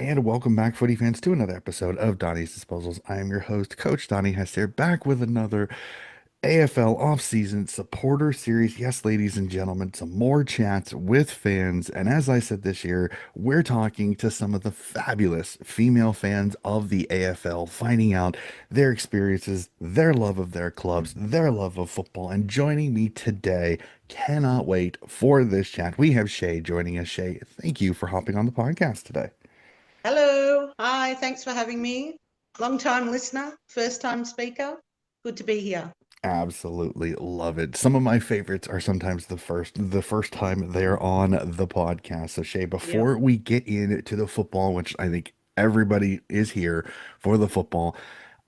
And welcome back, footy fans, to another episode of Donnie's Disposals. I am your host, Coach Donnie Hester, back with another AFL offseason supporter series. Yes, ladies and gentlemen, some more chats with fans. And as I said this year, we're talking to some of the fabulous female fans of the AFL, finding out their experiences, their love of their clubs, their love of football. And joining me today, cannot wait for this chat. We have Shay joining us. Shay, thank you for hopping on the podcast today. Hello. Hi. Thanks for having me. Long time listener, first time speaker. Good to be here. Absolutely love it. Some of my favorites are sometimes the first time they're on the podcast. So Shay, Yep. before we get into the football, which I think everybody is here for the football,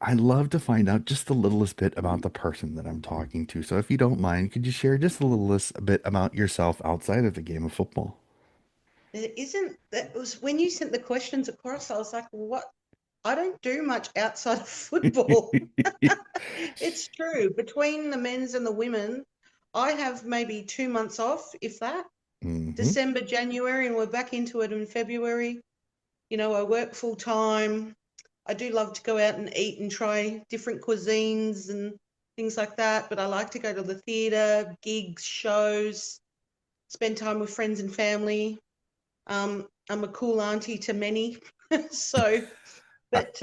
I'd love to find out just the littlest bit about the person that I'm talking to. So if you don't mind, could you share just the littlest bit about yourself outside of the game of football? There isn't, that was when you sent the questions across, I was like, what? I don't do much outside of football. It's true. Between the men's and the women, I have maybe 2 months off, if that. Hmm. December, January, and we're back into it in February. I work full time. I do love to go out and eat and try different cuisines and things like that. But I like to go to the theatre, gigs, shows, spend time with friends and family. I'm a cool auntie to many. so, but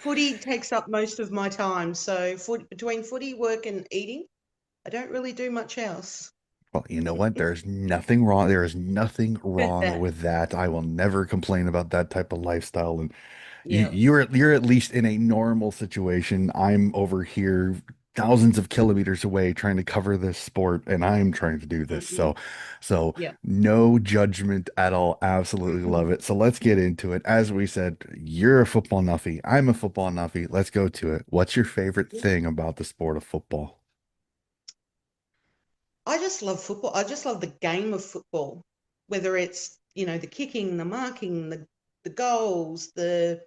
footy takes up most of my time. So between footy, work and eating, I don't really do much else. Well, you know what? There's nothing wrong. There is nothing wrong with that. I will never complain about that type of lifestyle. And Yeah. you're at least in a normal situation. I'm over here thousands of kilometers away trying to cover this sport, and I'm trying to do this. Hmm. So Yeah. no judgment at all. Absolutely love it. So let's get into it. As we said, you're a football nuffy. I'm a football nuffy. Let's go to it. What's your favorite thing about the sport of football? I just love football. I just love the game of football, whether it's, the kicking, the marking, the goals, the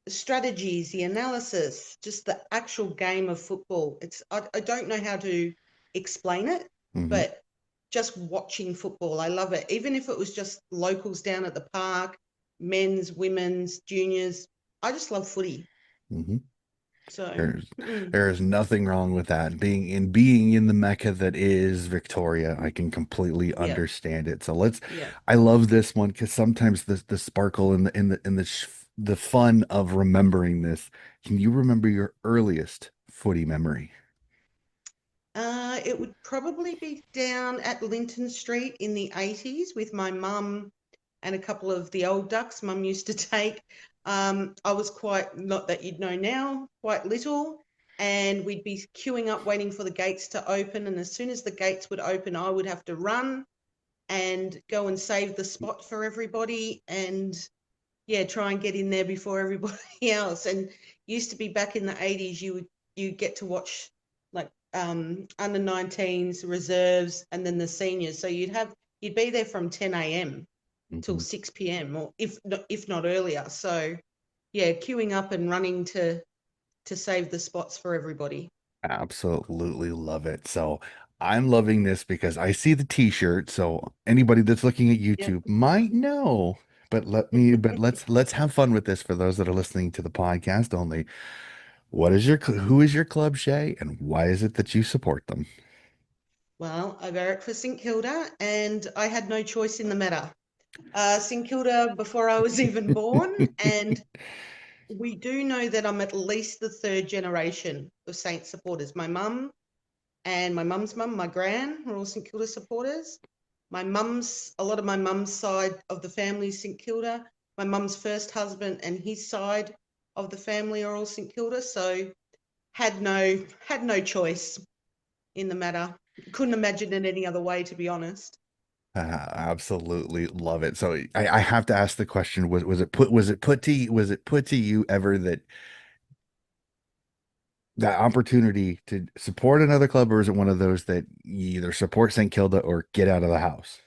strategies, the analysis, just the actual game of football. I don't know how to explain it, Hmm. but just watching football, I love it. Even if it was just locals down at the park, men's, women's, juniors, I just love footy. Hmm. So, There's mm, there is nothing wrong with that. Being in the Mecca that is Victoria, I can completely yeah, understand it. So let's yeah. I love this one because sometimes the sparkle and the fun of remembering this. Can you remember your earliest footy memory? It would probably be down at Linton Street in the 80s with my mum and a couple of the old ducks Mum used to take. I was quite, not that you'd know now, quite little. And we'd be queuing up waiting for the gates to open. And as soon as the gates would open, I would have to run and go and save the spot for everybody. And yeah, try and get in there before everybody else. And used to be back in the 80s, you get to watch like under 19s, reserves, and then the seniors. So you'd be there from 10 a.m. till Mhm. 6 p.m. or if not earlier. So yeah, queuing up and running to save the spots for everybody. Absolutely love it. So I'm loving this because I see the t-shirt. So anybody that's looking at Yep. YouTube might know. But let's have fun with this for those that are listening to the podcast only. Who is your club, Shay, and why is it that you support them? Well, I barrack for St Kilda, and I had no choice in the matter. St Kilda before I was even born, and we do know that I'm at least the third generation of Saints supporters. My mum and my mum's mum, my gran, are all St Kilda supporters. A lot of my mum's side of the family is St Kilda. My mum's first husband and his side of the family are all St Kilda. So had no choice in the matter. Couldn't imagine it any other way, to be honest. Absolutely love it. So I have to ask the question, was it put to you ever that opportunity to support another club, or is it one of those that you either support St. Kilda or get out of the house?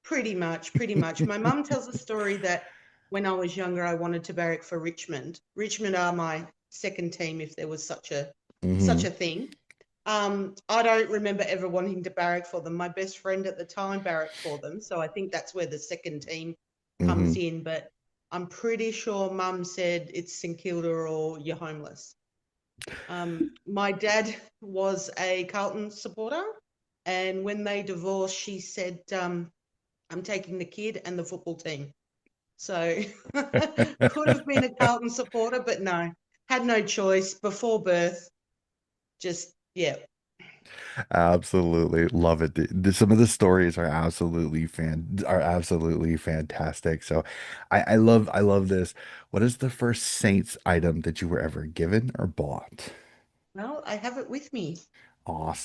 Pretty much, pretty much. My mum tells a story that when I was younger, I wanted to barrack for Richmond. Richmond are my second team, if there was such Hmm. a thing. I don't remember ever wanting to barrack for them. My best friend at the time barracked for them, so I think that's where the second team comes Hmm. in. But I'm pretty sure Mum said it's St Kilda or you're homeless. My dad was a Carlton supporter, and when they divorced, she said, I'm taking the kid and the football team. So could have been a Carlton supporter, but no, had no choice before birth. Just, yeah, Absolutely love it. Some of the stories are absolutely fantastic. So I love this. What is the first Saints item that you were ever given or bought? well, I have it with me.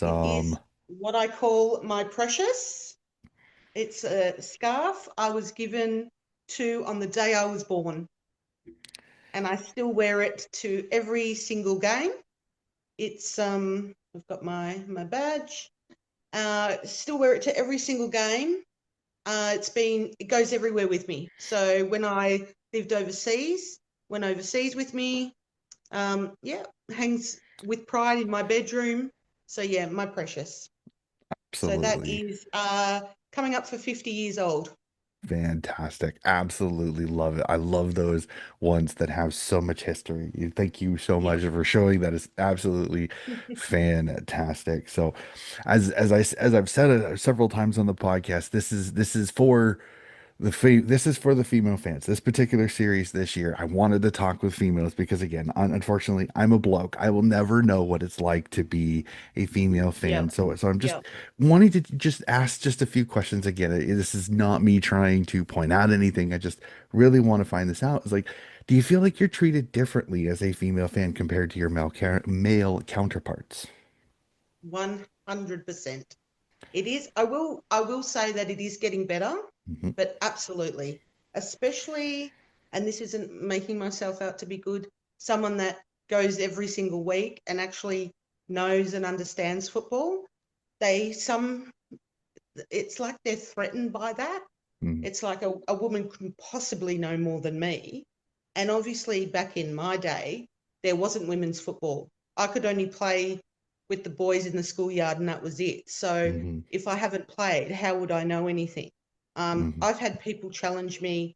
It Awesome. is what I call my precious. It's a scarf I was given to on the day I was born, and I still wear it to every single game. It's I've got my badge. Still wear it to every single game. It goes everywhere with me. So when I lived overseas, went overseas with me. Yeah, hangs with pride in my bedroom. So yeah, my precious. So that Absolutely. is coming up for 50 years old. Fantastic. Absolutely love it. I love those ones that have so much history. Thank you so Yeah. much for showing that. It's absolutely fantastic. So, as I've said it several times on the podcast, this is for the female fans. This particular series this year, I wanted to talk with females because again, unfortunately, I'm a bloke. I will never know what it's like to be a female fan. Yep. So I'm just Yep. wanting to just ask just a few questions again. This is not me trying to point out anything. I just really want to find this out. It's like, do you feel like you're treated differently as a female fan compared to your male counterparts? 100%. It is. I will say that it is getting better, Hmm. but absolutely, especially, and this isn't making myself out to be good, someone that goes every single week and actually knows and understands football. They some It's like they're threatened by that. Hmm. It's like a woman couldn't possibly know more than me. And obviously, back in my day, there wasn't women's football. I could only play with the boys in the schoolyard, and that was it. So Hmm. if I haven't played, how would I know anything? Hmm. I've had people challenge me,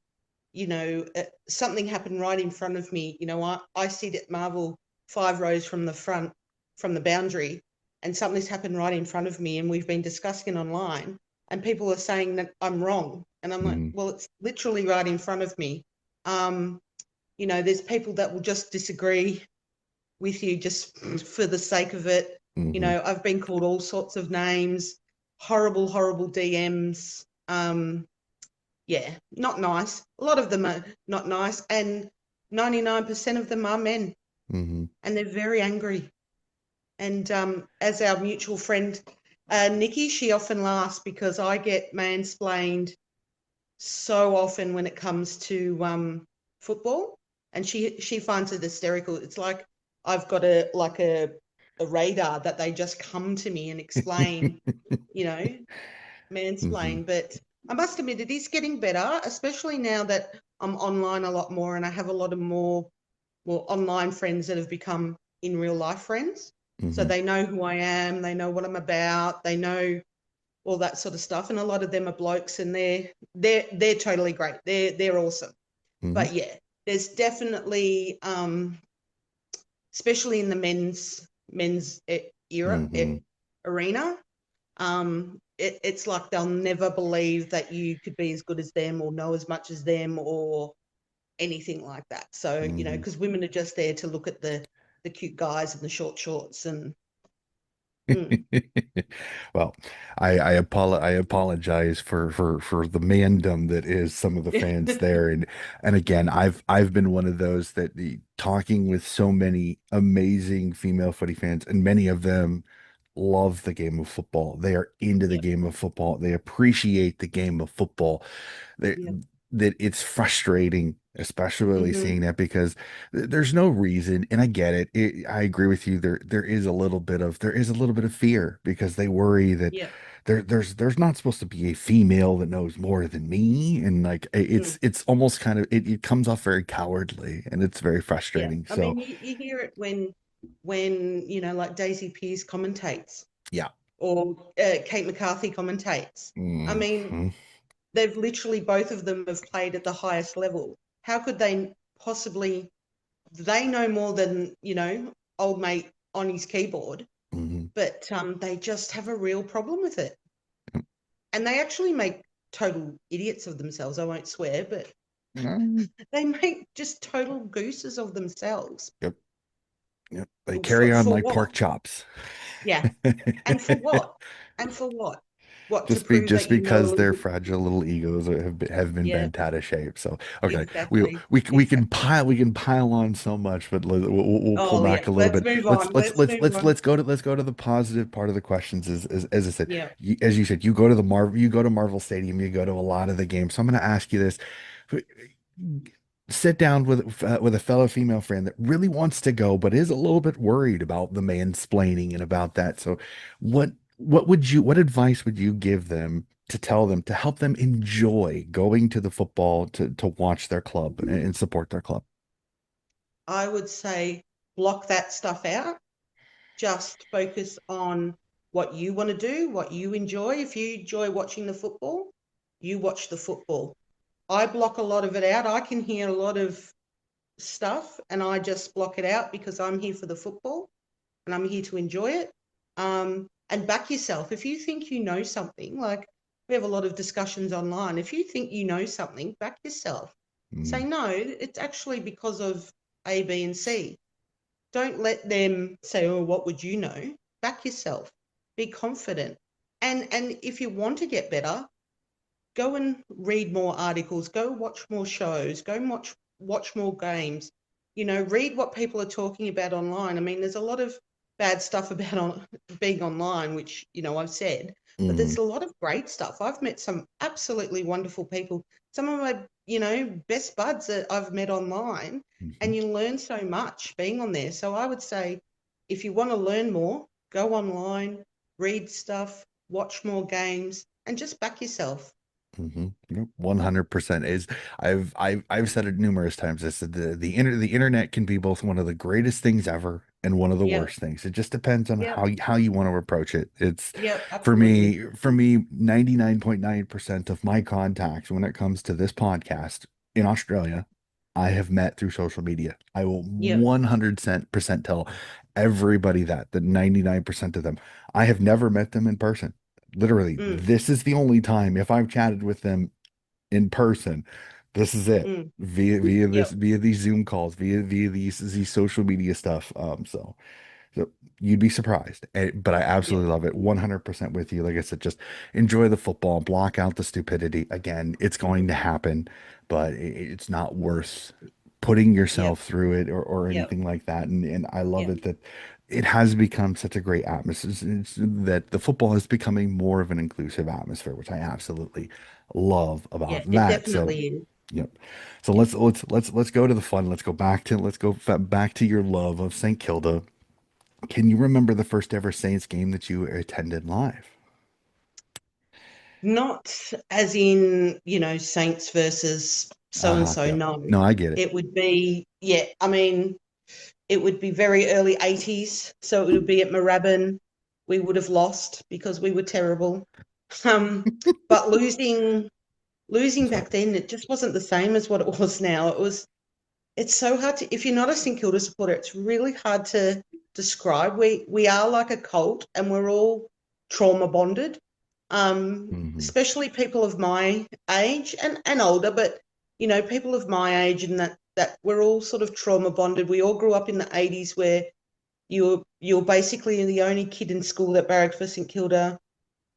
something happened right in front of me. I sit at Marvel 5 rows from the front, from the boundary, and something's happened right in front of me, and we've been discussing it online, and people are saying that I'm wrong. And I'm like, Hmm. well, it's literally right in front of me. Um, there's people that will just disagree with you just for the sake of it. Hmm. I've been called all sorts of names, horrible, horrible DMs. Yeah, not nice. A lot of them are not nice, and 99% of them are men, Hmm. and they're very angry. And as our mutual friend Nikki, she often laughs because I get mansplained so often when it comes to football, and she finds it hysterical. It's like I've got a radar that they just come to me and explain, you know, Hmm. mansplain. But I must admit, it is getting better, especially now that I'm online a lot more and I have a lot of more, well, online friends that have become in real life friends. So Hmm. they know who I am, they know what I'm about, they know all that sort of stuff. And a lot of them are blokes, and they're totally great. They're awesome. Hmm. But yeah, there's definitely, especially in the men's Hmm. arena, it's like they'll never believe that you could be as good as them or know as much as them or anything like that. So, Hmm. because women are just there to look at the cute guys in the short shorts and mm, Well, I apologize for the mandom that is some of the fans there, and again, I've been one of those that talking with so many amazing female footy fans, and many of them love the game of football. They are into the yep, game of football. They appreciate the game of football. That yep, that it's frustrating, especially mm-hmm, seeing that because there's no reason, and I get it. I agree with you. There is a little bit of fear because they worry that yep, there's not supposed to be a female that knows more than me, and like mm, it's almost kind of it comes off very cowardly, and it's very yeah. frustrating. I So mean, you hear it when like Daisy Pearce commentates yeah. or Kate McCarthy commentates. I mean, Hmm. they've literally both of them have played at the highest level. how could they possibly, they know more than, old mate on his keyboard, Hmm. but they just have a real problem with it. And they actually make total idiots of themselves. I won't swear, but they make just total gooses of themselves. Yep. Yep. They For, carry on for like what? pork chops. Yeah. And for what? And for what? What, to prove Just that you know a because little their bit? fragile little egos have been Yeah, bent out of shape. So okay, exactly. we Exactly. can pile on so much, but we'll pull Oh, yeah. back a little Let's bit. move on. Let's move on. Let's go to the positive part of the questions. As I said, Yeah. as you said, you go to Marvel Stadium, you go to a lot of the games. So I'm going to ask you this: sit down with a fellow female friend that really wants to go, but is a little bit worried about the mansplaining and about that. So, what advice would you give them to tell them to help them enjoy going to the football to watch their club and support their club? I would say block that stuff out. Just focus on what you want to do, what you enjoy. If you enjoy watching the football, you watch the football. I block a lot of it out. I can hear a lot of stuff and I just block it out because I'm here for the football and I'm here to enjoy it. And back yourself. If you think you know something, like we have a lot of discussions online, if you think you know something, back yourself. Say, Mm, no, it's actually because of A, B, and C. Don't let them say, oh, what would you know? Back yourself. Be confident. And if you want to get better, go and read more articles, go watch more shows, go and watch more games. Read what people are talking about online. I mean, there's a lot of bad stuff about being online, which I've said, but mm, there's a lot of great stuff. I've met some absolutely wonderful people. Some of my best buds that I've met online, mhm, and you learn so much being on there. So I would say, if you want to learn more, go online, read stuff, watch more games, and just back yourself. mhm. Yep, 100% is I've said it numerous times. I said the internet can be both one of the greatest things ever and one of the Yep, worst things. It just depends on yep, how you want to approach it. It's yep, absolutely. for me 99.9% of my contacts when it comes to this podcast in Australia, I have met through social media. I will Yep. 100% tell everybody that 99% of them. I have never met them in person. Literally, Mm, this is the only time if I've chatted with them in person, this is it. mm, yep, Via these Zoom calls, via these social media stuff. So you'd be surprised. But I yep, absolutely love it. 100% with you. Like I said, just enjoy the football, block out the stupidity. Again, it's going to happen, but it's not worth putting yep, yourself through it or yep, anything like that. And I love yep, it that it has become such a great atmosphere. That the football is becoming more of an inclusive atmosphere, which I absolutely love yeah. about It that. So, definitely is. yep. So let's go to the fun. Let's go back to your love of St. Kilda. Can you remember the first ever Saints game that you attended live? Not as in, Saints versus so and Uh-huh. so. Yep. No, No, I get it. it would be, yeah. I mean, it would be very early 80s, so it would be at Moorabbin. We would have lost because we were terrible. Um, but losing So, back then, it just wasn't the same as what it was now. It's so hard to, if you're not a St Kilda supporter, it's really hard to describe. We are like a cult, and we're all trauma bonded. mhm, Especially people of my age and older, but people of my age, and that we're all sort of trauma bonded. We all grew up in the 80s where you're basically the only kid in school that barracked for St Kilda.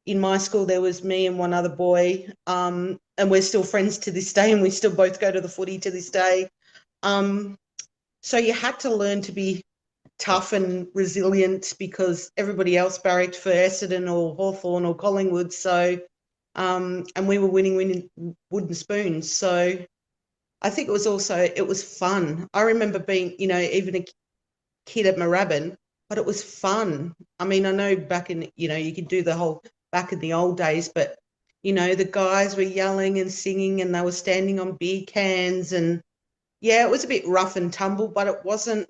In my school, there was me and one other boy, and we're still friends to this day, and we still both go to the footy to this day. Um, so you had to learn to be tough and resilient because everybody else barracked for Essendon or Hawthorn or Collingwood. So, and we were winning wooden spoons. So I think it was fun. I remember being, even a kid at Moorabbin, but it was fun. I mean, I know back in, you could do the whole back in the old days, but, the guys were yelling and singing and they were standing on beer cans and, yeah, it was a bit rough and tumble, but it wasn't,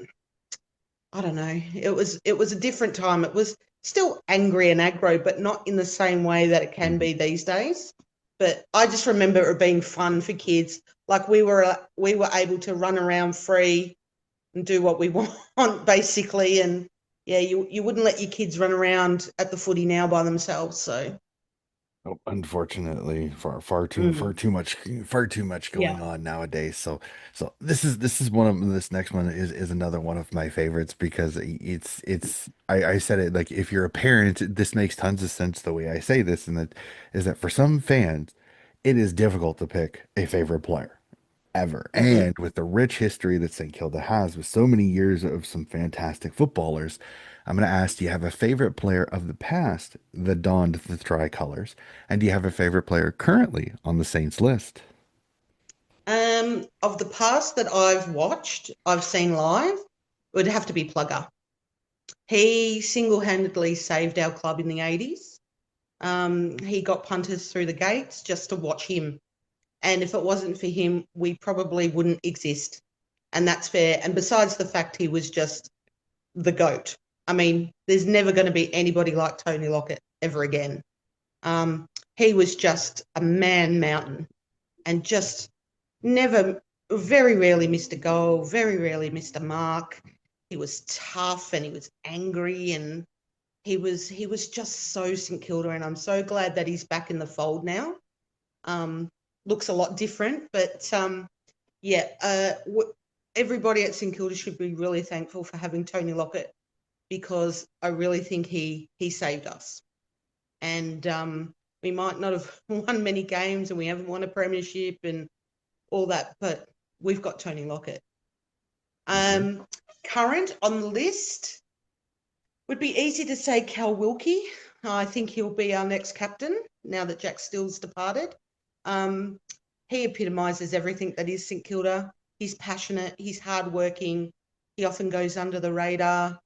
I don't know. It was a different time. It was still angry and aggro, but not in the same way that it can mhm. be these days. But I just remember it being fun for kids. Like we were able to run around free and do what we want basically. And yeah, you wouldn't let your kids run around at the footy now by themselves. So Oh, unfortunately, mm, far too much yeah. going on nowadays. So this is one of this next one is another one of my favorites because I said it like if you're a parent, this makes tons of sense the way I say this, and that is that for some fans, it is difficult to pick a favorite player ever. Hmm. And with the rich history that St. Kilda has, with so many years of some fantastic footballers, I'm going to ask, do you have a favorite player of the past that donned the tricolors? And do you have a favorite player currently on the Saints list? Of the past that I've watched, I've seen live, it would have to be Plugger. He single-handedly saved our club in the 80s. He got punters through the gates just to watch him. And if it wasn't for him, we probably wouldn't exist. And that's fair. And besides the fact he was just the GOAT. I mean, there's never going to be anybody like Tony Lockett ever again. Um, he was just a man mountain and just never, very rarely missed a goal, very rarely missed a mark. He was tough and he was angry and he was just so St Kilda, and I'm so glad that he's back in the fold now. Um, Looks a lot different, but yeah, everybody at St Kilda should be really thankful for having Tony Lockett because I really think he saved us. And we might not have won many games, and we haven't won a premiership and all that, but we've got Tony Lockett. Mhm. Um, Current on the list would be easy to say Cal Wilkie. I think he'll be our next captain now that Jack Still's departed. Um, he epitomises everything that is St Kilda. He's passionate, he's hardworking, he often goes under the radar.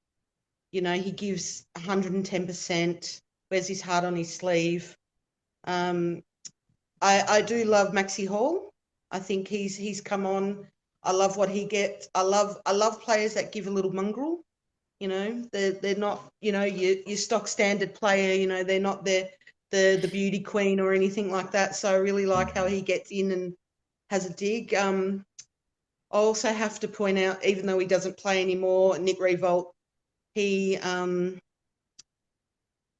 You know, he gives 110%, wears his heart on his sleeve. Um, I do love Maxi Hall. I think he's come on. I love what he gets. I love players that give a little mongrel. You know, they're not, you know, your stock standard player, you know, they're not the beauty queen or anything like that. So I really like how he gets in and has a dig. I also have to point out, even though he doesn't play anymore, Nick Revolt, he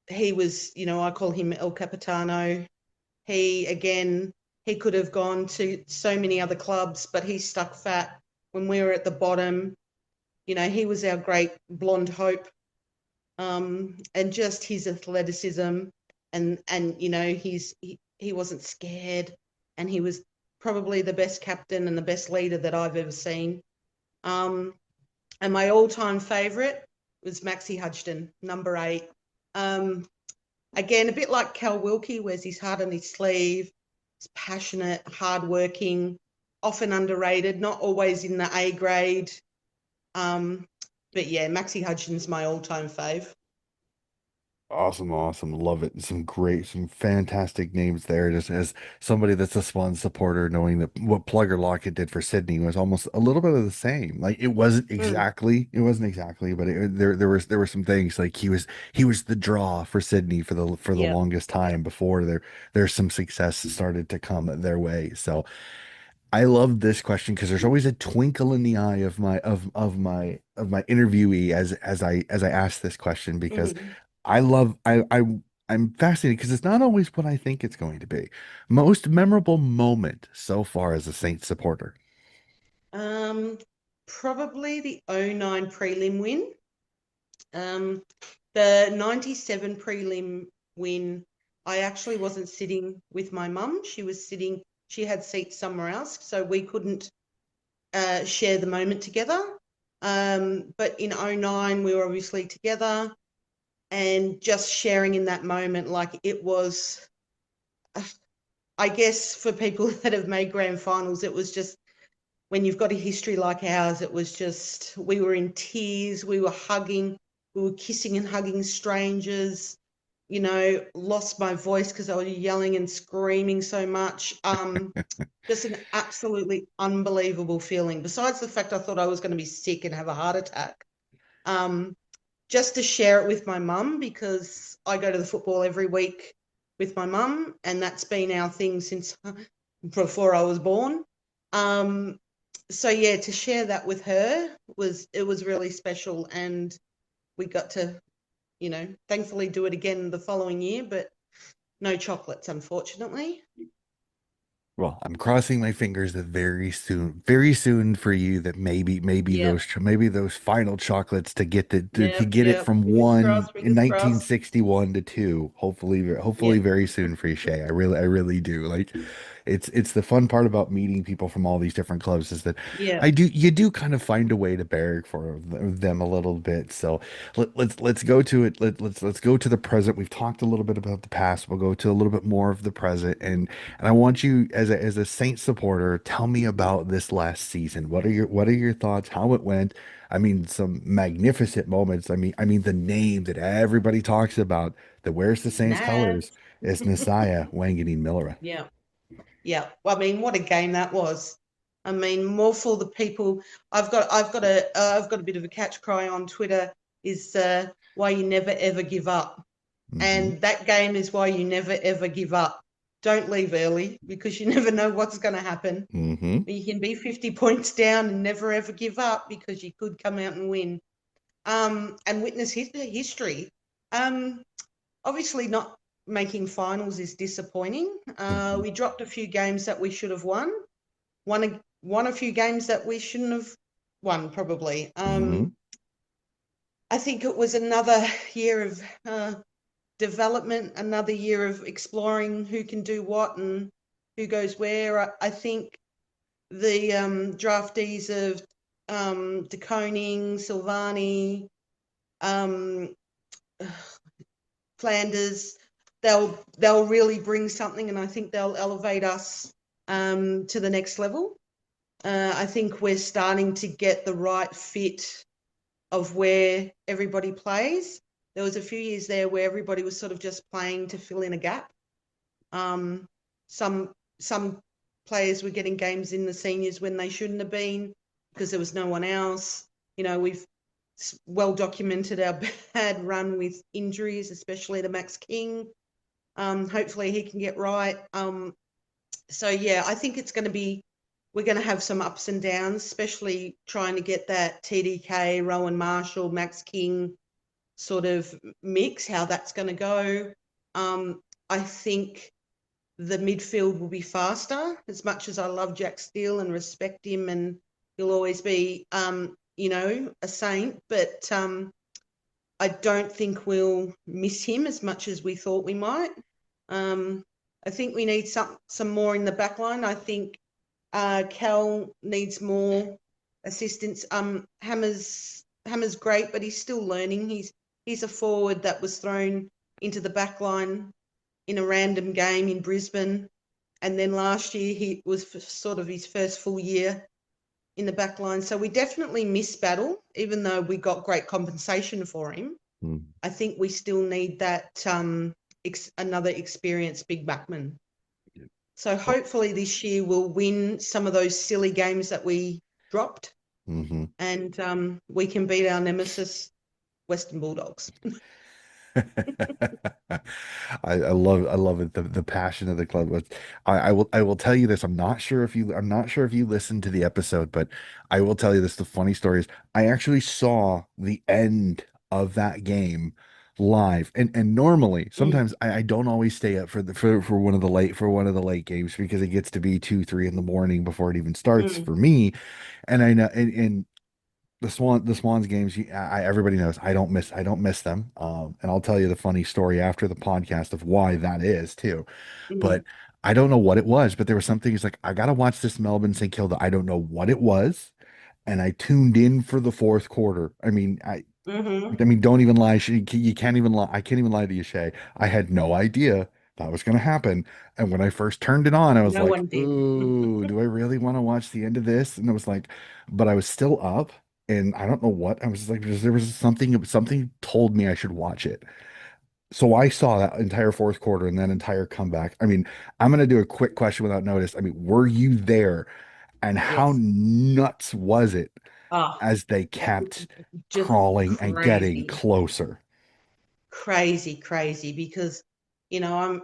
he was, you know, I call him El Capitano. He again, he could have gone to so many other clubs, but he stuck fat when we were at the bottom. You know, he was our great blonde hope, and just his athleticism and you know he wasn't scared, and he was probably the best captain and the best leader that I've ever seen. Um, and my all-time favourite was Maxie Hudson, number 8. Um, Again, a bit like Cal Wilkie, wears his heart on his sleeve. He's passionate, hardworking, often underrated, not always in the A grade. Um, but yeah, Maxie Hudson's my all-time fave. Awesome, awesome. Love it. Some fantastic names there. Just as somebody that's a Swan supporter, knowing that what Plugger Lockett did for Sydney was almost a little bit of the same. Like Mm, it wasn't exactly, but there were some things like he was the draw for Sydney for the yeah. longest time before there's some success started to come their way. So I love this question because there's always a twinkle in the eye of my interviewee as I ask this question because Mhm. I love I'm fascinated because it's not always what I think it's going to be. Most memorable moment so far as a Saints supporter. Um, Probably the '09 prelim win. Um, the '97 prelim win, I actually wasn't sitting with my mum. She had seats somewhere else, so we couldn't share the moment together. But in '09, we were obviously together and just sharing in that moment, like it was, I guess for people that have made grand finals, it was just when you've got a history like ours, it was just, we were in tears, we were hugging, we were kissing and hugging strangers, you know, lost my voice because I was yelling and screaming so much. Just an absolutely unbelievable feeling. Besides the fact I thought I was going to be sick and have a heart attack. Um, just to share it with my mum because I go to the football every week. with my mum, and that's been our thing since before I was born. Um, so yeah, to share that with her was really special, and we got to, thankfully do it again the following year, but no chocolates, unfortunately. Well, I'm crossing my fingers that very soon for you that Yep, maybe those final chocolates to get to yep, get it yep. from Fingers one crossed, in fingers crossed. 1961 to two. Hopefully Yep, very soon for you, Shay. I really do. Like it's the fun part about meeting people from all these different clubs is that yep. you do kind of find a way to beg for them a little bit. So let's go to it. Let's go to the present. We've talked a little bit about the past. We'll go to a little bit more of the present and I want you as a Saints supporter, tell me about this last season. What are your thoughts? How it went? I mean, some magnificent moments. I mean the name that everybody talks about that wears the Saints Nah. colors is Nasiah Wanganeen-Milera. Yeah. Yeah, well, I mean, what a game that was. I mean, more for the people. I've got a bit of a catch cry on Twitter. Is why you never ever give up, Hmm. and that game is why you never ever give up. Don't leave early because you never know what's going to happen. Hmm. You can be 50 points down and never ever give up because you could come out and win. And witness history. Um, Obviously, not making finals is disappointing. Hmm. We dropped a few games that we should have won a few games that we shouldn't have won, probably. Hmm. I think it was another year of development, another year of exploring who can do what and who goes where. I think the draftees of De Koning, Silvani, um, Flanders, they'll really bring something, and I think they'll elevate us to the next level. I think we're starting to get the right fit of where everybody plays. There was a few years there where everybody was sort of just playing to fill in a gap. Um, some players were getting games in the seniors when they shouldn't have been because there was no one else. We've well documented our bad run with injuries, especially to Max King. Hopefully he can get right. So yeah, I think we're going to have some ups and downs, especially trying to get that TDK, Rowan Marshall, Max King sort of mix, how that's going to go. I think the midfield will be faster. As much as I love Jack Steele and respect him, and he'll always be, a saint, but I don't think we'll miss him as much as we thought we might. Um, I think we need some more in the back line. I think Cal needs more assistance. Hammer's great, but he's still learning. He's a forward that was thrown into the back line in a random game in Brisbane, and then last year he was sort of his first full year in the back line. So we definitely miss Battle, even though we got great compensation for him. I think we still need that another experienced big backman. So hopefully this year we'll win some of those silly games that we dropped, Hmm. and we can beat our nemesis, Western Bulldogs. I love it the passion of the club was I will tell you this I'm not sure if you listened to the episode but I will tell you this the funny story is I actually saw the end of that game live and normally Mm, sometimes I don't always stay up for one of the late games because it gets to be 2 3 in the morning before it even starts mm, for me and I know and the Swans games, everybody knows I don't miss them. And I'll tell you the funny story after the podcast of why that is too. mm, But I don't know what it was, but there was something. He's like, I gotta watch this Melbourne St. Kilda. I don't know what it was, and I tuned in for the fourth quarter. mm-hmm. I mean, don't even lie. You can't even lie. I can't even lie to you, Shay. I had no idea that was going to happen. And when I first turned it on, I was No like, one did. ooh, do I really want to watch the end of this? And I was like, but I was still up. And I don't know what. I was just like, there was something told me I should watch it. So I saw that entire fourth quarter and that entire comeback. I mean, I'm going to do a quick question without notice. I mean, were you there? And how Yes. nuts was it Oh, as they kept just crawling and getting crazy. closer? Crazy, crazy, because, I'm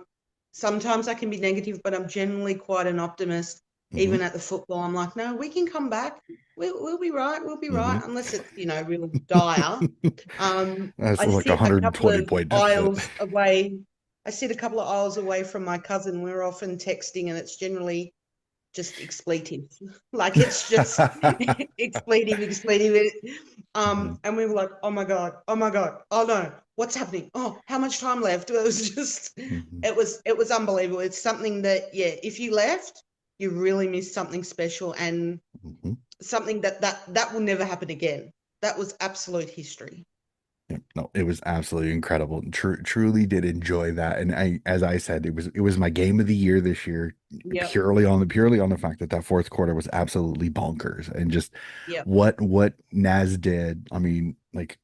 sometimes I can be negative, but I'm generally quite an optimist. Hmm. Even at the football, I'm like, no, we can come back. We'll be right. We'll be right, Hmm. unless it's real dire. That's I like a sit a couple 120 of point deficit. aisles away. I sit a couple of aisles away from my cousin. We're often texting, and it's generally just expletive. Like it's just expletive. Hmm. And we were like, oh my God, oh no, what's happening? Oh, how much time left? It was just, Hmm. it was unbelievable. It's something that, yeah, if you left, you really missed something special and Hmm. something that will never happen again. That was absolute history. Yeah, no, it was absolutely incredible. Truly did enjoy that. And as I said, it was my game of the year this year, Yep, purely on the fact that that fourth quarter was absolutely bonkers, and just yep. what Naz did. I mean, like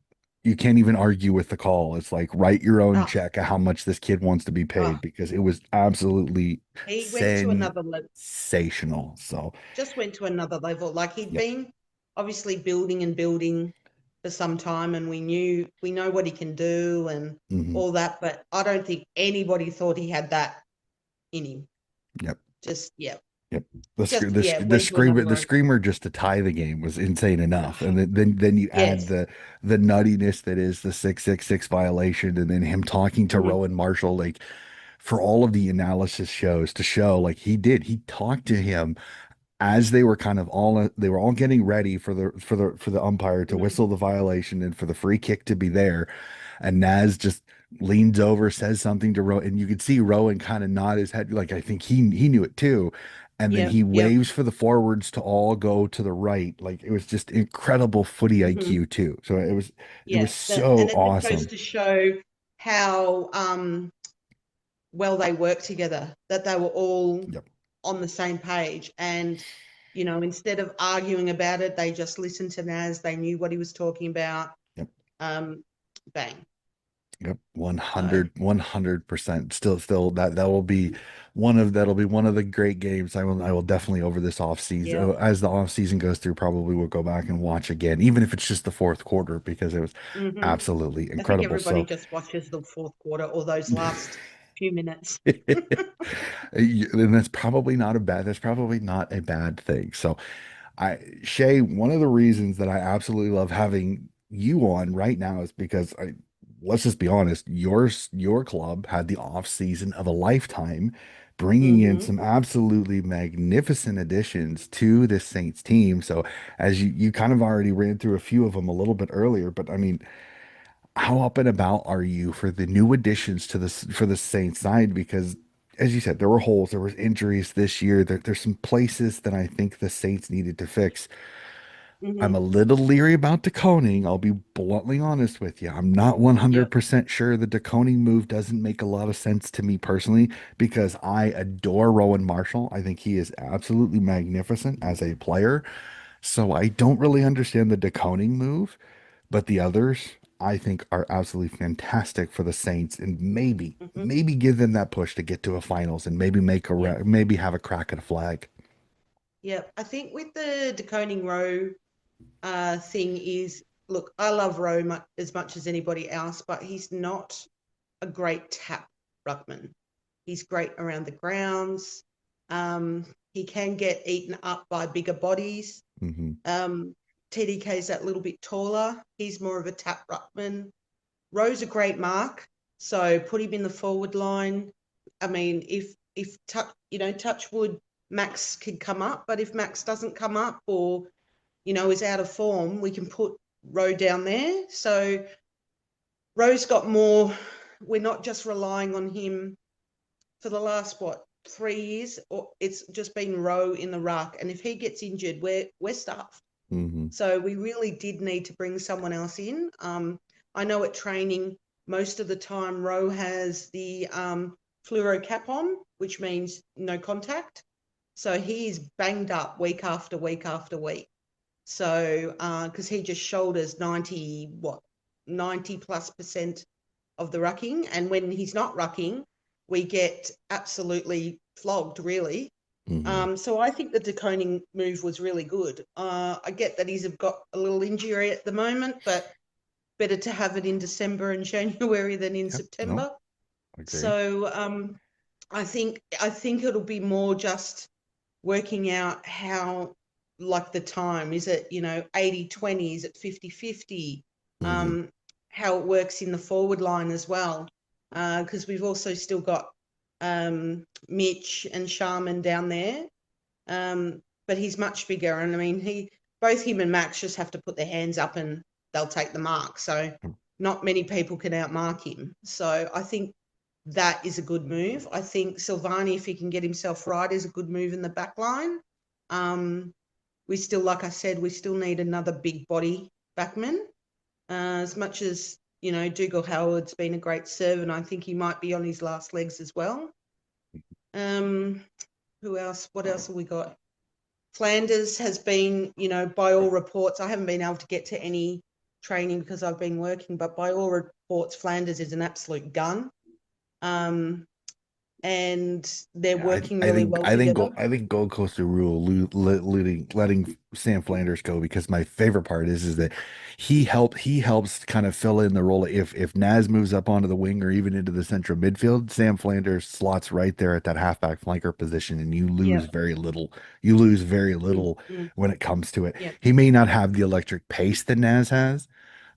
you can't even argue with the call. It's like write your own Oh, check of how much this kid wants to be oh, paid because it was absolutely he went to another level. sensational. So, Just went to another level. Like he'd yep. been obviously building and building for some time, and we know what he can do and Hmm. all that. But I don't think anybody thought he had that in him. Yep. Just yeah, Yep. went to another The level. screamer just to tie the game was insane enough. Oh, And then you add yes. the nuttiness that is the 666 violation and then him talking to Hmm. Rowan Marshall, like for all of the analysis shows to show like he talked to him as they were all getting ready for the umpire to Hmm. whistle the violation and for the free kick to be there. And Naz just leans over, says something to Rowan, and you could see Rowan kind of nod his head, like I think he knew it too. And then Yep. he Yep. waves for the forwards to all go to the right. Like it was just incredible footy Hmm. IQ too. So it was Yeah. And so it just goes awesome. to show how well they worked together. That they were all Yep. on the same page. And, instead of arguing about it, they just listened to Naz. They knew what he was talking about. Yep. Um, Bang. Yep, So, 100%. Still that'll be one of the great games I will definitely over this off yeah. season as the off season goes through probably will go back and watch again even if it's just the fourth quarter because it was Hmm. absolutely I think incredible. everybody So just watches the fourth quarter or those last few minutes. and that's probably not a bad thing. So Shay, one of the reasons that I absolutely love having you on right now is because let's just be honest, your club had the off season of a lifetime, bringing in Hmm. some absolutely magnificent additions to this Saints team. So as you kind of already ran through a few of them a little bit earlier, but I mean, how up and about are you for the new additions to this for the Saints side? Because as you said, there were holes, there was injuries this year. There's some places that I think the Saints needed to fix. I'm Hmm. a little leery about deconing. I'll be bluntly honest with you. I'm not Yep. 100% sure the deconing move doesn't make a lot of sense to me personally because I adore Rowan Marshall. I think he is absolutely magnificent as a player. So I don't really understand the deconing move, but the others I think are absolutely fantastic for the Saints and Hmm. maybe give them that push to get to a finals and maybe Yep. maybe have a crack at a flag. Yep. I think with the deconing row thing is, look, I love Rowe as much as anybody else, but he's not a great tap ruckman. He's great around the grounds. He can get eaten up by bigger bodies. Hmm. Um, TDK's that little bit taller. He's more of a tap ruckman. Rowe's a great mark, so put him in the forward line. I mean, if touch wood, Max can come up, but if Max doesn't come up or is out of form, we can put Rowe down there. So Rowe's got more. We're not just relying on him for the last 3 years, or it's just been Rowe in the ruck. And if he gets injured, we're stuffed. Hmm. So we really did need to bring someone else in. I know at training, most of the time Rowe has the fluoro cap on, which means no contact. So he's banged up week after week after week. So, because he just shoulders 90+% of the rucking. And when he's not rucking, we get absolutely flogged, really. Hmm. So I think the deconing move was really good. I get that he's got a little injury at the moment, but better to have it in December and January than in Yep. No, September. agree. So, I think it'll be more just working out how, like, the time is it, 80-20, is it 50-50, Hmm. how it works in the forward line as well, because we've also still got Mitch and Sharman down there, but he's much bigger, and I mean both him and Max just have to put their hands up and they'll take the mark, so not many people can outmark him. So I think that is a good move. I think Silvani, if he can get himself right, is a good move in the back line. We still, like I said, we still need another big body backman. As much as, Dougal Howard's been a great servant, I think he might be on his last legs as well. Um, who else? What else have we got? Flanders has been, by all reports, I haven't been able to get to any training because I've been working, but by all reports, Flanders is an absolute gun. Um, and they're Yeah, working really well together. I think Gold Coast rule letting Sam Flanders go because my favorite part is that he helps kind of fill in the role if Naz moves up onto the wing or even into the central midfield, Sam Flanders slots right there at that halfback flanker position and Yep. you lose very Mm, little mm, when it comes to it. yep. He may not have the electric pace that Naz has,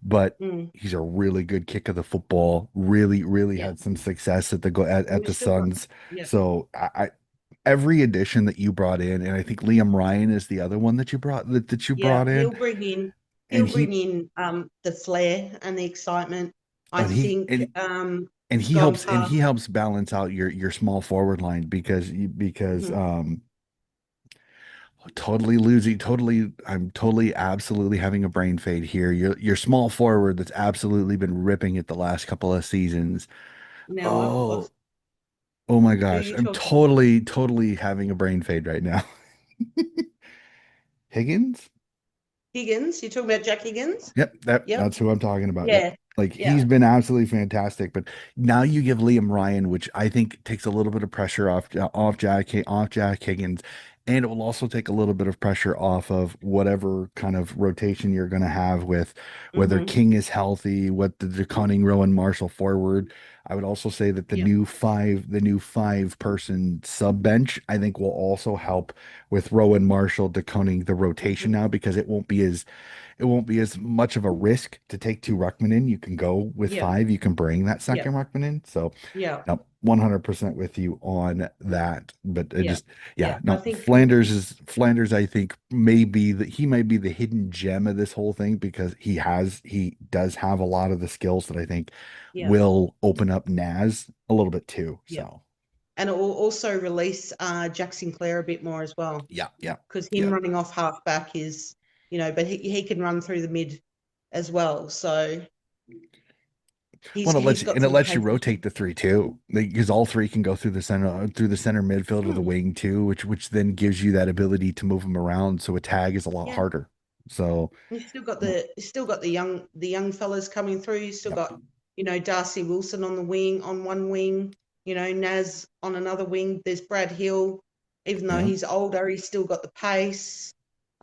but Mm, he's a really good kick of the football. Really yep. had some success at And at we've the still got, Suns. yep. So every addition that you brought in, and I think Liam Ryan is the other one that you Yeah, brought in, and he'll bring in the flair and the excitement. I and he think gone and past. he helps balance out your small forward line because Mhm. I'm totally absolutely having a brain fade here. Your small forward that's absolutely been ripping it the last couple of seasons. Now I've Oh, lost. oh my Who are gosh. you I'm talking? totally having a brain fade right now. Higgins? Higgins? You're talking about Jack Higgins? Yep. That's who I'm talking about. Yep. Yeah. Like he's Yeah. been absolutely fantastic, but now you give Liam Ryan, which I think takes a little bit of pressure off Jack Higgins, and it will also take a little bit of pressure off of whatever kind of rotation you're going to have with whether Mm-hmm. King is healthy, what the DeConning, Rowan Marshall forward. I would also say that Yep. the new five person sub bench, I think will also help with Rowan Marshall decoding the rotation Mm-hmm. now because it won't be as much of a risk to take two ruckman in. You can go with Yep. five. You can bring that second Yep. ruckman in. So, Yep. no, 100% with you on that. But it Yep. just, yeah, Yep. I no, think Flanders. I think he may be the hidden gem of this whole thing because he does have a lot of the skills that I think yep. will open up Naz a little bit too. Yep. So, And it will also release Jack Sinclair a bit more as well, yeah, yeah, because him yeah. running off halfback is, but he can run through the mid as well. So Well, he's got it some lets you pace as well. rotate the three too, because all three can go through the center midfield or the Hmm. wing too, which then gives you that ability to move them around. So a tag is a lot Yeah. harder. So, You still got the young fellas coming through. You still yep, got, Darcy Wilson on the wing, on one wing, Naz on another wing. There's Brad Hill, even though yeah, he's older, he's still got the pace.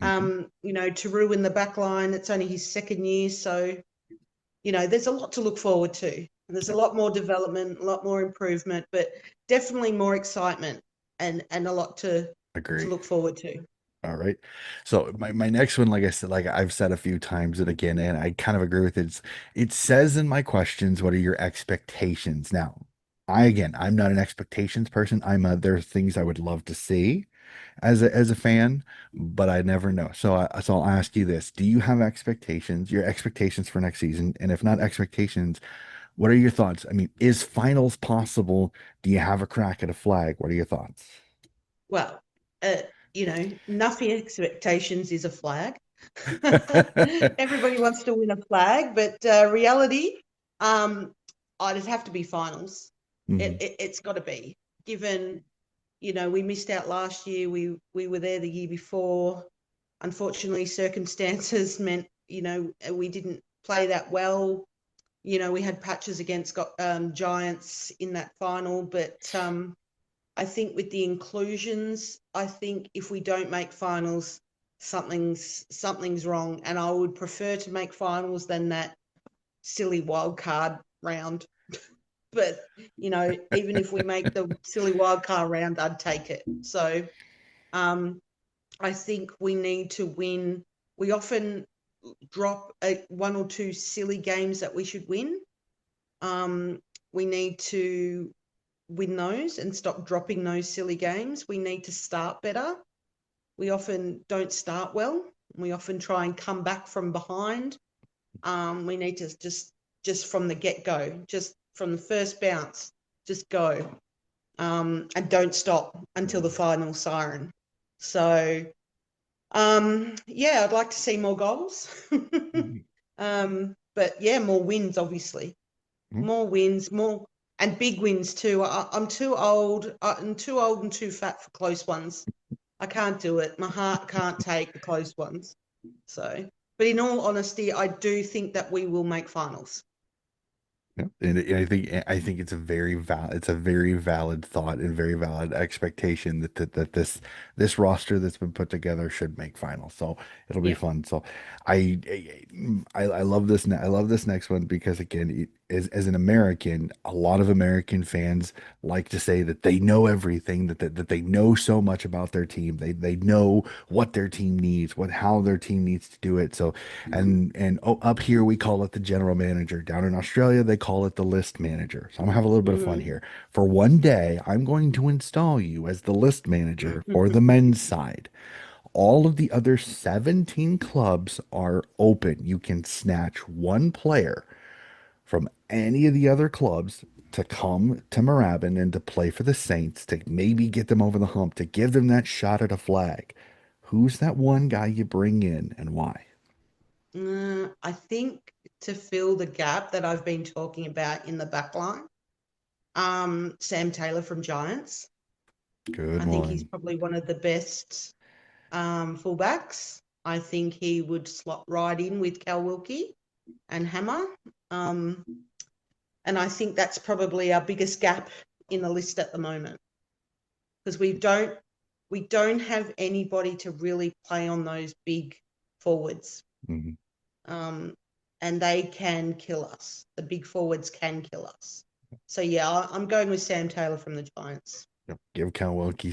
hmm, Taru in the back line, it's only his second year, so there's a lot to look forward to. And there's a yep, lot more development, a lot more improvement, but definitely more excitement and a lot to agree. look forward to. All right. So my next one, like I said, like I've said a few times and again, and I kind of agree with it. It says in my questions, what are your expectations? Now, I'm not an expectations person. There are things I would love to see as a fan, but I never know. So I'll ask you this: do you have expectations? Your expectations for next season, and if not expectations, what are your thoughts? I mean, is finals possible? Do you have a crack at a flag? What are your thoughts? Well, nothing expectations is a flag. Everybody wants to win a flag, but reality, um, it'd have to be finals. Hmm. It's got to be, given, we missed out last year. We were there the year before. Unfortunately, circumstances meant, we didn't play that well. We had patches against Giants in that final, but I think with the inclusions, I think if we don't make finals, something's wrong, and I would prefer to make finals than that silly wild card round. but even if we make the silly wild card round, I'd take it. So um, I think we need to win. We often drop one or two silly games that we should win. Um, we need to win those and stop dropping those silly games. We need to start better. We often don't start well. We often try and come back from behind. We need to just from the get go, just from the first bounce, just go, and don't stop until the final siren. So yeah, I'd like to see more goals. But yeah, more wins, obviously. Mhm. More wins, more and big wins too. I'm too old. I'm too old and too fat for close ones. I can't do it. My heart can't take the close ones. So, but in all honesty, I do think that we will make finals. Yeah. And I think it's a very valid thought and very valid expectation that this roster that's been put together should make finals. So it'll be Yeah. fun. So I I love this. I love this next one because again, as an American, a lot of American fans like to say that they know everything, that they know so much about their team. They know what their team needs, what how their team needs to do it. So and oh, up here we call it the general manager. Down in Australia, they call it the list manager. So I'm gonna have a little bit of fun Mm-hmm. here. For one day, I'm going to install you as the list manager for the men's side. All of the other 17 clubs are open. You can snatch one player from any of the other clubs to come to Moorabbin and to play for the Saints to maybe get them over the hump, to give them that shot at a flag. Who's that one guy you bring in and why? I think to fill the gap that I've been talking about in the back line, Sam Taylor from Giants. Good I think he's one. probably one of the best fullbacks. I think he would slot right in with Cal Wilkie and Hammer. Um, and I think that's probably our biggest gap in the list at the moment because we don't have anybody to really play on those big forwards. Mhm. Um, and they can kill us. The big forwards can kill us. So yeah, I'm going with Sam Taylor from the Giants. Yep. Give Cal Wilkie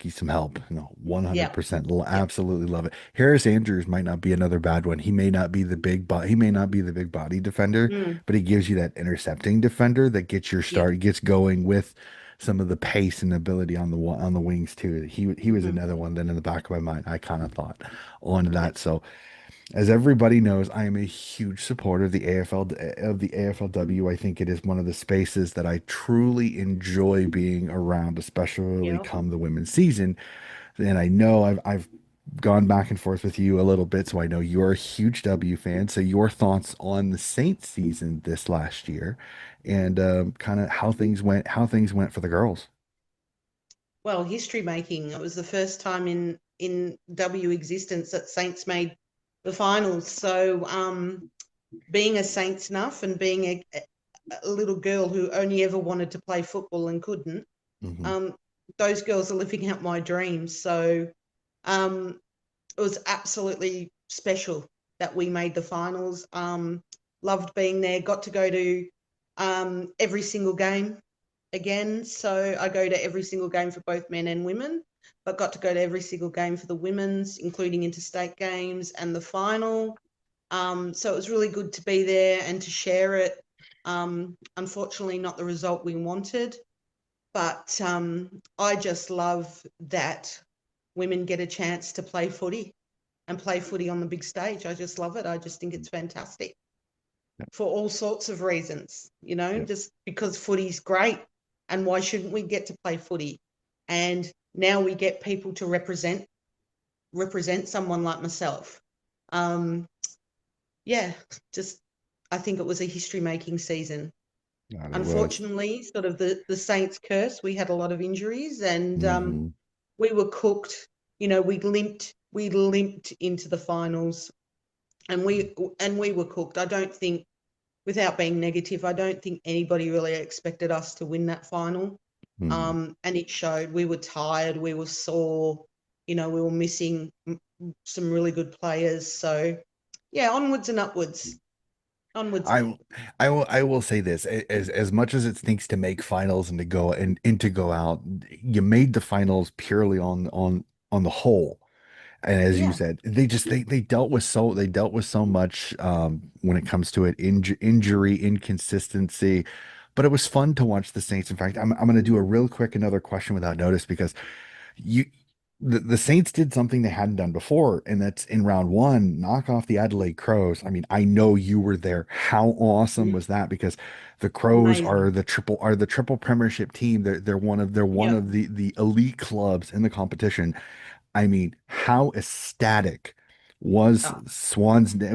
some help. No, Yeah, 100%. yeah, Absolutely love it. Harris Andrews might not be another bad one. He may not be the big body defender, mm, but he gives you that intercepting defender that gets your yeah, start, gets going with some of the pace and ability on the wings too. He was mm-hmm, another one that in the back of my mind I kind of thought on yeah, that. So as everybody knows, I am a huge supporter of the AFLW. I think it is one of the spaces that I truly enjoy being around, especially yeah. come the women's season. And I know I've gone back and forth with you a little bit, so I know you're a huge W fan. So your thoughts on the Saints season this last year, and kind of how things went for the girls. Well, history making. It was the first time in W existence that Saints made the finals. So being a Saints nuff and being a little girl who only ever wanted to play football and couldn't, Hmm. um, those girls are living out my dreams. So um, it was absolutely special that we made the finals. Loved being there. Got to go to every single game again. So I go to every single game for both men and women, but got to go to every single game for the women's, including interstate games and the final. So it was really good to be there and to share it. Unfortunately, not the result we wanted, but I just love that women get a chance to play footy and play footy on the big stage. I just love it. I just think it's fantastic for all sorts of reasons, Yeah. just because footy's great. And why shouldn't we get to play footy? And now we get people to represent someone like myself. Um, yeah, just I think it was a history making season. God, it was. Unfortunately, sort of the Saints curse, we had a lot of injuries and Hmm. we were cooked. We limped into the finals and we were cooked. I don't think, without being negative, I don't think anybody really expected us to win that final. Hmm. And it showed. We were tired, we were sore, we were missing some really good players. So, yeah, onwards and upwards. Onwards. I I will say this, as much as it stinks to make finals and to go out, you made the finals purely on the whole. And as you Yeah, said, they dealt with so much when it comes to it, injury, inconsistency. But it was fun to watch the Saints. In fact, I'm going to do a real quick another question without notice because you the Saints did something they hadn't done before, and that's in round one, knock off the Adelaide Crows. I mean, I know you were there. How awesome yeah, was that? Because the Crows amazing. are the triple premiership team. They're one Yep. of the elite clubs in the competition. I mean, how ecstatic was Oh,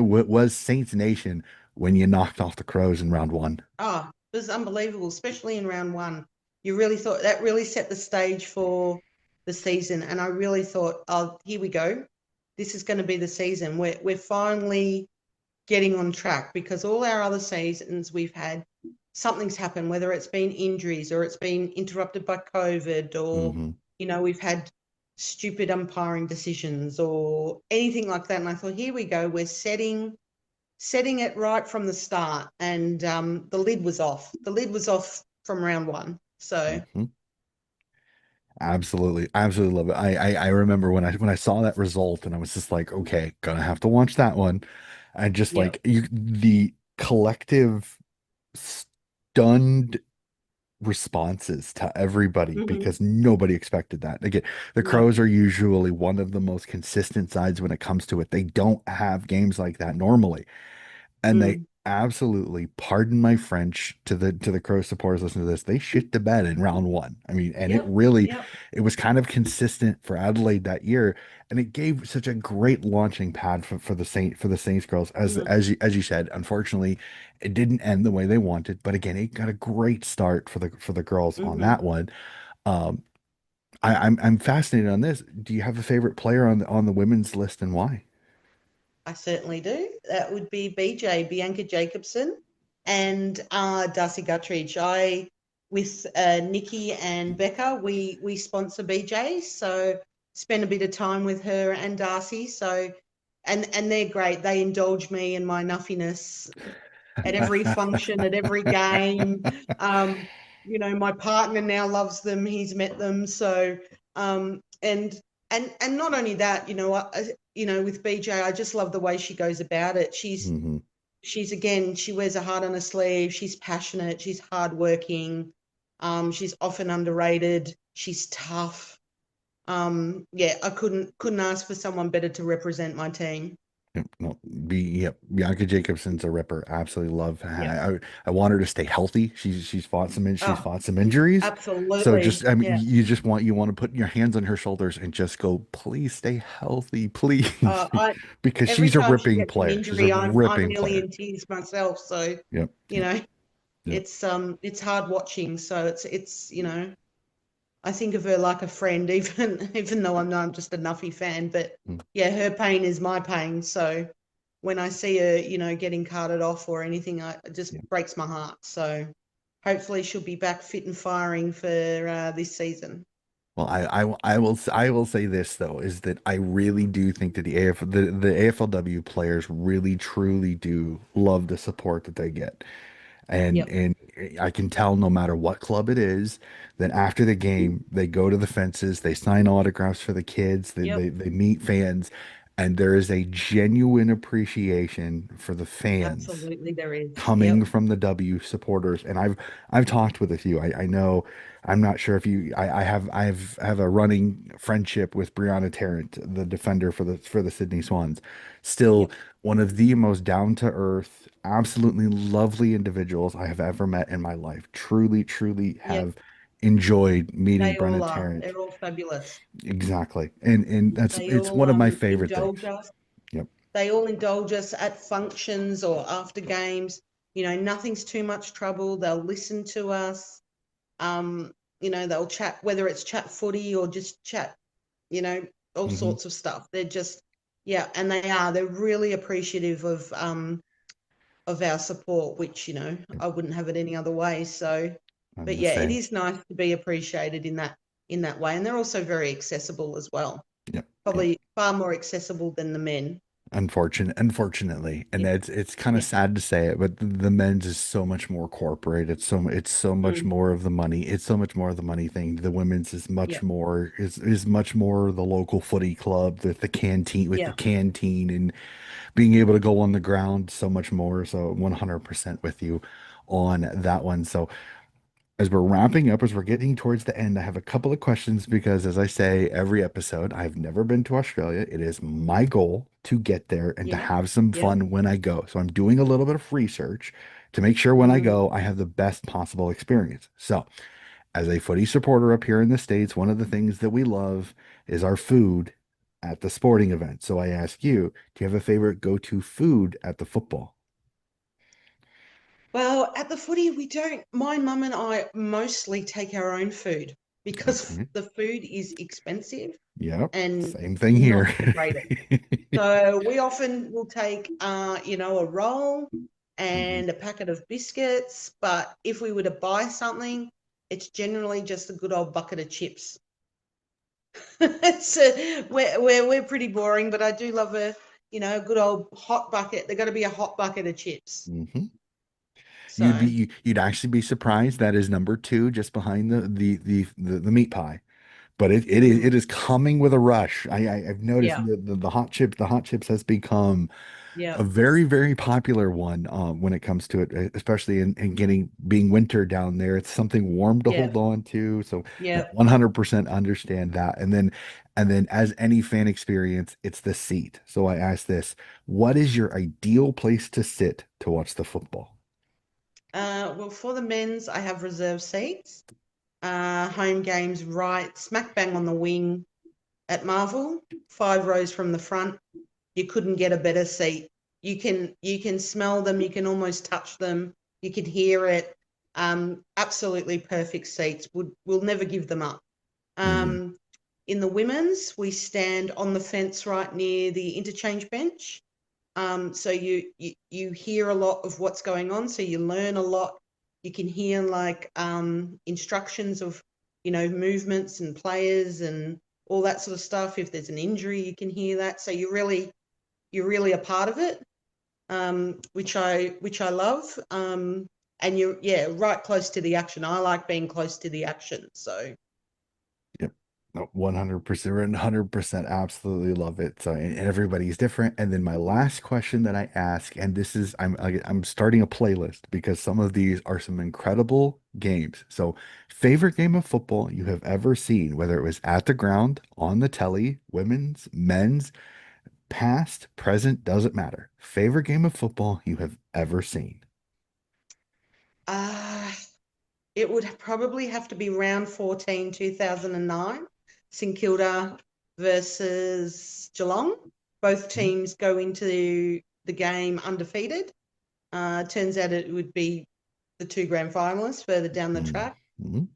was Saints Nation when you knocked off the Crows in round one? it was unbelievable, especially in round one. You really thought that really set the stage for the season, and I really thought, oh, here we go. This is going to be the season. We're finally getting on track because all our other seasons we've had something's happened, whether it's been injuries or it's been interrupted by COVID or, Hmm. we've had stupid umpiring decisions or anything like that. And I thought, here we go, we're setting it right from the start. And the lid was off. The lid was off from round one. So, Hmm. Absolutely, absolutely love it. I remember when I saw that result and I was just like, okay, gonna have to watch that one. And just yeah. like the collective stunned responses to everybody Hmm. because nobody expected that. Again, the No. Crows are usually one of the most consistent sides when it comes to it. They don't have games like that normally. And they Mm. absolutely, pardon my French to the Crow supporters listening to this, they shit the bed in round one. I mean, and Yep. Yep. it was kind of consistent for Adelaide that year, and it gave such a great launching pad for the Saints girls. Hmm. As you said, unfortunately, it didn't end the way they wanted, but again, it got a great start for the girls on Hmm. that one. Um, I'm fascinated on this. Do you have a favorite player on the women's list and why? I certainly do. That would be BJ, Bianca Jacobson, and Darcy Guttridge. With Nikki and Becca, we sponsor BJ, so spend a bit of time with her and Darcy. So, and they're great. They indulge me in my nuffiness at every function, at every game. Um, my partner now loves them. He's met them. So, and not only that, with BJ, I just love the way she goes about it. Hmm. She's again, she wears her heart on her sleeve. She's passionate. She's hardworking. She's often underrated. She's tough. Yeah, I couldn't ask for someone better to represent my team. Yep, no, yep. Bianca Jacobson's a ripper. Absolutely love. Yeah. I want her to stay healthy. She's Oh, fought some injuries. So absolutely. just I mean Yeah. you want to put your hands on her shoulders and just go, please stay healthy, please, I because every she's a time she ripping gets an player. She's a injury, I'm ripping nearly player. in tears myself. So, Yep, you yep, know, yep. it's hard watching. So it's I think of her like a friend, even though I'm just a Nuffy fan. But Mm, yeah, her pain is my pain. So when I see her, getting carted off or anything, it just yeah. breaks my heart. So hopefully she'll be back fit and firing for this season. Well, I will say this though is that I really do think that the AFLW players really truly do love the support that they get. Yep. And I can tell no matter what club it is, that after the game, they go to the fences, they sign autographs for the kids, Yep. they meet fans, and there is a genuine appreciation for the fans Absolutely, there is. coming Yep. from the W supporters. And I've talked with a few. I know I'm not sure if you I have a running friendship with Brianna Tarrant, the defender for the Sydney Swans. Still Yep. one of the most down to earth, absolutely lovely individuals I have ever met in my life. Truly, truly Yep. have enjoyed meeting They all Brenna are. Tarrant. They're all fabulous. Exactly. And that's They it's all one of my favorite indulge things. us. Yep. They all indulge us at functions or after games. Nothing's too much trouble. They'll listen to us. Um, they'll chat, whether it's chat footy or just chat, you know, all Hmm. sorts of stuff. They're just, yeah, and they're really appreciative of our support, which, I wouldn't have it any other way. So, I'm but the yeah, it same. is nice to be appreciated in that way. And they're also very accessible as well. Yep. Yep. Probably far more accessible than the men. Unfortunately, and Yeah, it's kind of yeah. sad to say it, but the men's is so much more corporate. It's so much Mm, more of the money. It's so much more of the money thing. The women's is yeah, much more is much more the local footy club with the yeah. canteen and being able to go on the ground so much more. So 100% with you on that one. So as we're wrapping up, as we're getting towards the end, I have a couple of questions because, as I say every episode, I've never been to Australia. It is my goal to get there and to Yeah, have some yeah. fun when I go. So I'm doing a little bit of research to make sure when I Mm. go, I have the best possible experience. So, as a footy supporter up here in the States, one of the things that we love is our food at the sporting event. So I ask you, do you have a favorite go-to food at the football? Well, at the footy, we don't. My mum and I mostly take our own food because Okay. the food is expensive Yep. and Same thing here. not the greatest. So we often will take, a roll Mhm. and a packet of biscuits. But if we were to buy something, it's generally just a good old bucket of chips. We're pretty boring, but I do love a good old hot bucket. There got to be a hot bucket of chips. Mhm. So You'd actually be surprised that is number two, just behind the meat pie. But mm, it is coming with a rush. I've noticed yeah, the hot chips has become yeah, a very popular one when it comes to it, especially in getting being winter down there. It's something warm to yeah, hold on to. So yeah. no, 100% understand that. And then as any fan experience, it's the seat. So I ask this, what is your ideal place to sit to watch the football? Well, for the men's, I have reserve seats. Home games right smack bang on the wing at Marvel, 5 rows from the front. You couldn't get a better seat. You can smell them, you can almost touch them, you can hear it. Absolutely perfect seats. We'll never give them up. Hmm. Um, in the women's, we stand on the fence right near the interchange bench. So you hear a lot of what's going on, so you learn a lot. You can hear like instructions of movements and players and all that sort of stuff. If there's an injury, you can hear that. So you're really a part of it, which I love. And you're right close to the action. I like being close to the action. So Yep. No, 100%, 100% absolutely love it. So, and everybody's different. And then my last question that I ask, and this is, I'm starting a playlist because some of these are some incredible games. So, favorite game of football you have ever seen, whether it was at the ground, on the telly, women's, men's, past, present, doesn't matter. Favorite game of football you have ever seen. uh, it would probably have to be round 14, 2009, St Kilda versus Geelong. Both Mhm. teams go into the game undefeated. Turns out it would be the two grand finalists further down the track. Mhm.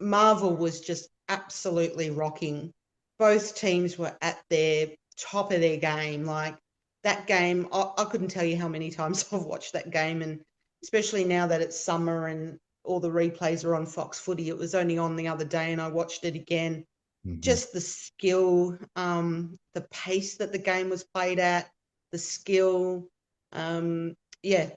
Marvel was just absolutely rocking. Both teams were at their top of their game. Like that game, I couldn't tell you how many times I've watched that game, and especially now that it's summer and all the replays are on Fox Footy. It was only on the other day, and I watched it again. Mhm. Just the skill, the pace that the game was played at, the skill. Yeah,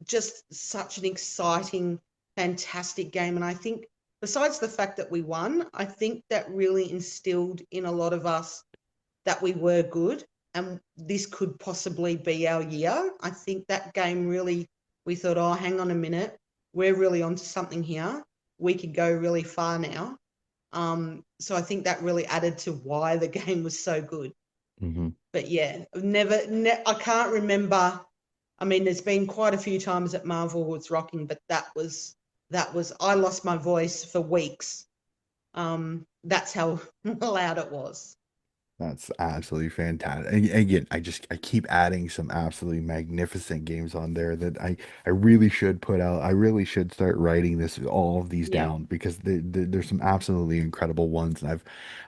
just such an exciting, fantastic game. And I think, besides the fact that we won, I think that really instilled in a lot of us that we were good and this could possibly be our year. I think that game really, we thought, oh, hang on a minute, we're really onto something here. We could go really far now. So I think that really added to why the game was so good. Mhm. But yeah, I can't remember. I mean, there's been quite a few times at Marvel was rocking, but that was I lost my voice for weeks. That's how loud it was. That's absolutely fantastic. And again, I keep adding some absolutely magnificent games on there that I really should put out. I really should start writing all of these Yeah. down because there's some absolutely incredible ones. And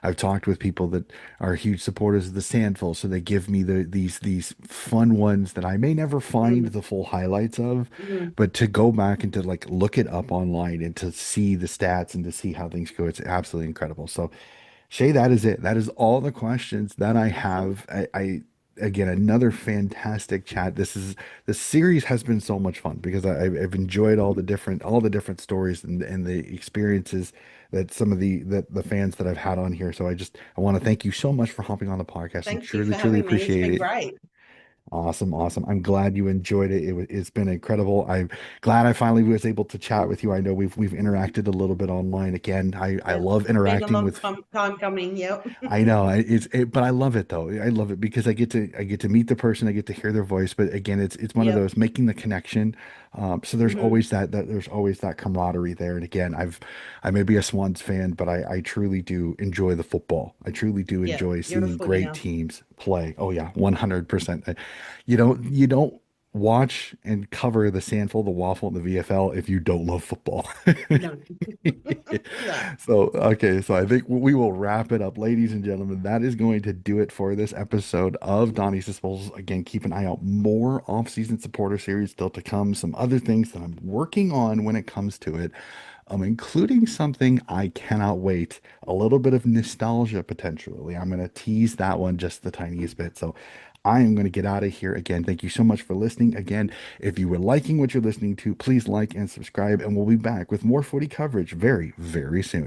I've talked with people that are huge supporters of the Sandful, so they give me these fun ones that I may never find Mm, the full highlights of, mm, but to go back and to like look it up online and to see the stats and to see how things go, it's absolutely incredible. So Shay, that is it. That is all the questions that I awesome. have. I again, another fantastic chat. The series has been so much fun because I've enjoyed all the different stories and the experiences that some of the fans that I've had on here. So I want to thank you so much for hopping on the podcast and Thank you truly, for truly having me. It's appreciate been it. great. Awesome, awesome. I'm glad you enjoyed it. It's been incredible. I'm glad I finally was able to chat with you. I know we've interacted a little bit online again. I Yeah, love been a interacting long with time coming. Yep. I know but I love it though. I love it because I get to meet the person, I get to hear their voice. But again, it's one of Yep. those making the connection. So there's Hmm. always that there's always that camaraderie there. And again, I may be a Swans fan, but I truly do enjoy the football. I truly do Yeah, enjoy you're a seeing great footier. teams play. Oh yeah, 100%. You don't watch and cover the Sandful, the Waffle, and the VFL if you don't love football. No, no. So, okay, so I think we will wrap it up, ladies and gentlemen. That is going to do it for this episode of Donnie's Disposals. Again, keep an eye out. More off-season supporter series still to come. Some other things that I'm working on when it comes to it, including something I cannot wait. A little bit of nostalgia potentially. I'm going to tease that one just the tiniest bit. So I am going to get out of here again. Thank you so much for listening. Again, if you were liking what you're listening to, please like and subscribe, and we'll be back with more footy coverage very, very soon.